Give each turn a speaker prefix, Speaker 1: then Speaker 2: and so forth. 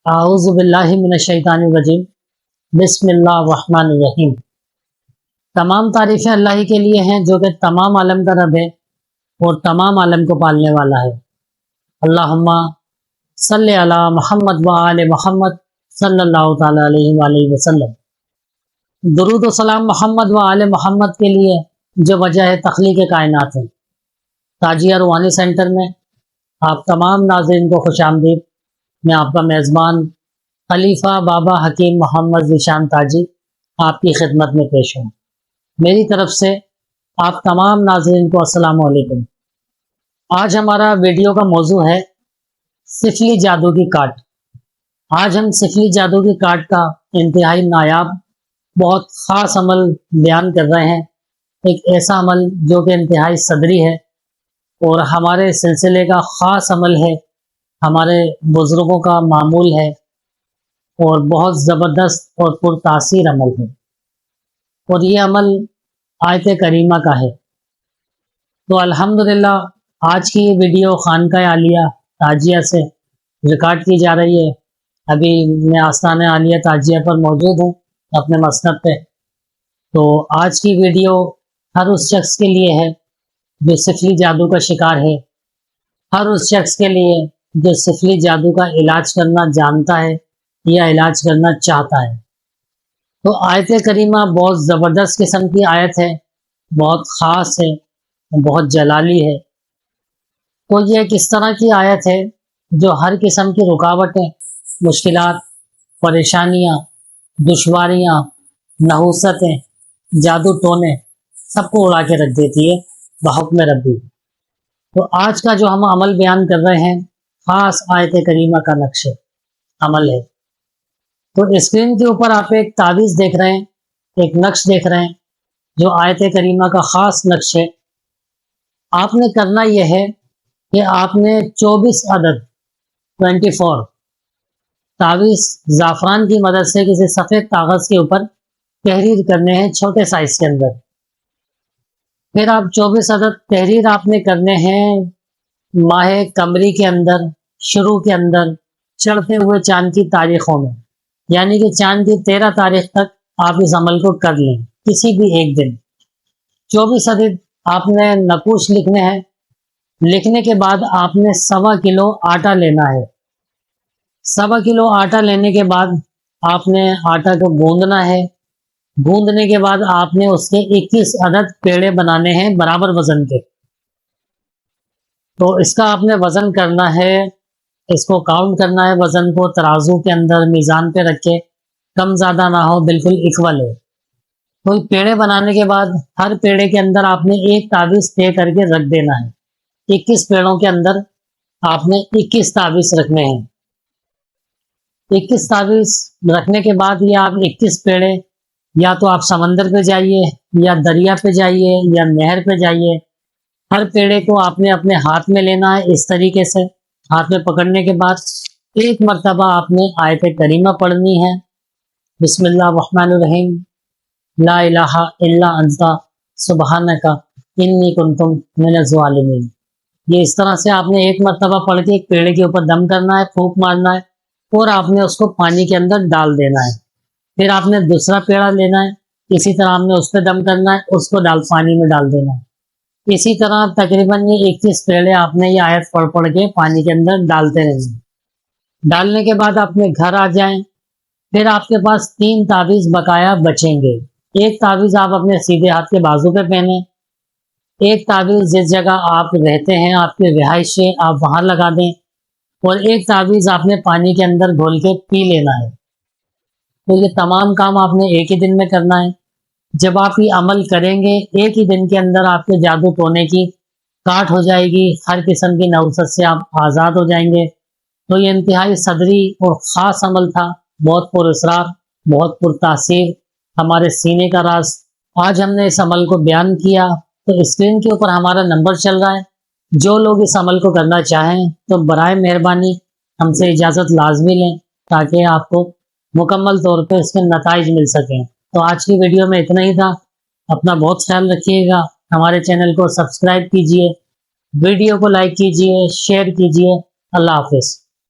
Speaker 1: اعوذ باللہ من الشیطان الرجیم بسم اللہ الرحمن الرحیم۔ تمام تعریفیں اللہ ہی کے لیے ہیں جو کہ تمام عالم کا رب ہے اور تمام عالم کو پالنے والا ہے۔ اللہم صلی علی محمد و آل محمد صلی اللہ تعالی علیہ وآلہ وسلم۔ درود و سلام محمد و آل محمد کے لیے جو وجہ ہے تخلیق کائنات ہے۔ تاجیہ روحانی سینٹر میں آپ تمام ناظرین کو خوش آمدید۔ میں آپ کا میزبان خلیفہ بابا حکیم محمد ذیشان تاجی آپ کی خدمت میں پیش ہوں۔ میری طرف سے آپ تمام ناظرین کو السلام علیکم۔ آج ہمارا ویڈیو کا موضوع ہے سفلی جادو کی کاٹ۔ آج ہم سفلی جادو کی کاٹ کا انتہائی نایاب بہت خاص عمل بیان کر رہے ہیں۔ ایک ایسا عمل جو کہ انتہائی صدری ہے اور ہمارے سلسلے کا خاص عمل ہے، ہمارے بزرگوں کا معمول ہے اور بہت زبردست اور پرتاثیر عمل ہے، اور یہ عمل آیت کریمہ کا ہے۔ تو الحمدللہ آج کی یہ ویڈیو خانقاہ عالیہ تاجیہ سے ریکارڈ کی جا رہی ہے۔ ابھی میں آستانہ عالیہ تاجیہ پر موجود ہوں اپنے مسند پہ۔ تو آج کی ویڈیو ہر اس شخص کے لیے ہے جو سفلی جادو کا شکار ہے، ہر اس شخص کے لیے جو سفلی جادو کا علاج کرنا جانتا ہے یا علاج کرنا چاہتا ہے۔ تو آیت کریمہ بہت زبردست قسم کی آیت ہے، بہت خاص ہے، بہت جلالی ہے۔ تو یہ کس طرح کی آیت ہے جو ہر قسم کی رکاوٹیں، مشکلات، پریشانیاں، دشواریاں، نحوستیں، جادو ٹونے سب کو اڑا کے رکھ دیتی ہے بحکم ربی۔ تو آج کا جو ہم عمل بیان کر رہے ہیں خاص آیت کریمہ کا نقش عمل ہے۔ تو اسکرین کے اوپر آپ ایک تعویذ دیکھ رہے ہیں، ایک نقش دیکھ رہے ہیں جو آیت کریمہ کا خاص نقش ہے۔ آپ نے کرنا یہ ہے کہ آپ نے 24 عدد 24 تعویذ زعفران کی مدد سے کسی سفید کاغذ کے اوپر تحریر کرنے ہیں چھوٹے سائز کے اندر۔ پھر آپ 24 عدد تحریر آپ نے کرنے ہیں ماہ قمری کے اندر، شروع کے اندر، چڑھتے ہوئے چاند کی تاریخوں میں، یعنی کہ چاند کی 13 تاریخ تک آپ اس عمل کو کر لیں، کسی بھی ایک دن۔ 24 عدد آپ نے نقوش لکھنے ہیں۔ لکھنے کے بعد آپ نے 1.25 کلو آٹا لینا ہے۔ 1.25 کلو آٹا لینے کے بعد آپ نے آٹا کو گوندنا ہے۔ گوندنے کے بعد آپ نے اس کے 21 عدد پیڑے بنانے ہیں برابر وزن کے۔ تو اس کا آپ نے وزن کرنا ہے، اس کو کاؤنٹ کرنا ہے، وزن کو ترازو کے اندر میزان پہ رکھ کے، کم زیادہ نہ ہو، بالکل اکول ہے۔ تو پیڑے بنانے کے بعد ہر پیڑے کے اندر آپ نے ایک تعویذ طے کر کے رکھ دینا ہے۔ 21 پیڑوں کے اندر آپ نے 21 تعویذ رکھنے ہیں۔ 21 تعویذ رکھنے کے بعد یہ آپ 21 پیڑے یا تو آپ سمندر پہ جائیے یا دریا پہ جائیے یا نہر پہ جائیے، ہر پیڑے کو آپ نے اپنے ہاتھ میں لینا ہے۔ اس طریقے سے ہاتھ میں پکڑنے کے بعد ایک مرتبہ آپ نے آیت کریمہ پڑھنی ہے، بسم اللہ الرحمن الرحیم، لا الہ الا انت سبحانک انی کنت من الظالمین۔ یہ اس طرح سے آپ نے ایک مرتبہ پڑھ کے ایک پیڑے کے اوپر دم کرنا ہے، پھونک مارنا ہے، اور آپ نے اس کو پانی کے اندر ڈال دینا ہے۔ پھر آپ نے دوسرا پیڑا لینا ہے، اسی طرح آپ نے اس پہ دم کرنا ہے، اس کو پانی میں ڈال دینا ہے۔ اسی طرح تقریباً یہ 21 پیڑے آپ نے یہ آیت پڑھ کے پانی کے اندر ڈالتے رہیں۔ ڈالنے کے بعد اپنے گھر آ جائیں۔ پھر آپ کے پاس 3 تعویذ بقایا بچیں گے۔ ایک تعویذ آپ اپنے سیدھے ہاتھ کے بازو پہ پہنیں، ایک تعویذ جس جگہ آپ رہتے ہیں، آپ کی رہائش ہے، آپ وہاں لگا دیں، اور ایک تعویذ آپ نے پانی کے اندر گھول کے پی لینا ہے۔ تو یہ تمام کام آپ نے ایک ہی دن میں کرنا ہے۔ جب آپ یہ عمل کریں گے ایک ہی دن کے اندر آپ کے جادو ٹونے کی کاٹ ہو جائے گی، ہر قسم کی نوست سے آپ آزاد ہو جائیں گے۔ تو یہ انتہائی صدری اور خاص عمل تھا، بہت پر اسرار، بہت پر تاثیر، ہمارے سینے کا راز۔ آج ہم نے اس عمل کو بیان کیا۔ تو اسکرین کے اوپر ہمارا نمبر چل رہا ہے، جو لوگ اس عمل کو کرنا چاہیں تو برائے مہربانی ہم سے اجازت لازمی لیں تاکہ آپ کو مکمل طور پہ اس کے نتائج مل سکیں۔ تو آج کی ویڈیو میں اتنا ہی تھا۔ اپنا بہت خیال رکھیے گا، ہمارے چینل کو سبسکرائب کیجئے، ویڈیو کو لائک کیجئے، شیئر کیجئے۔ اللہ حافظ۔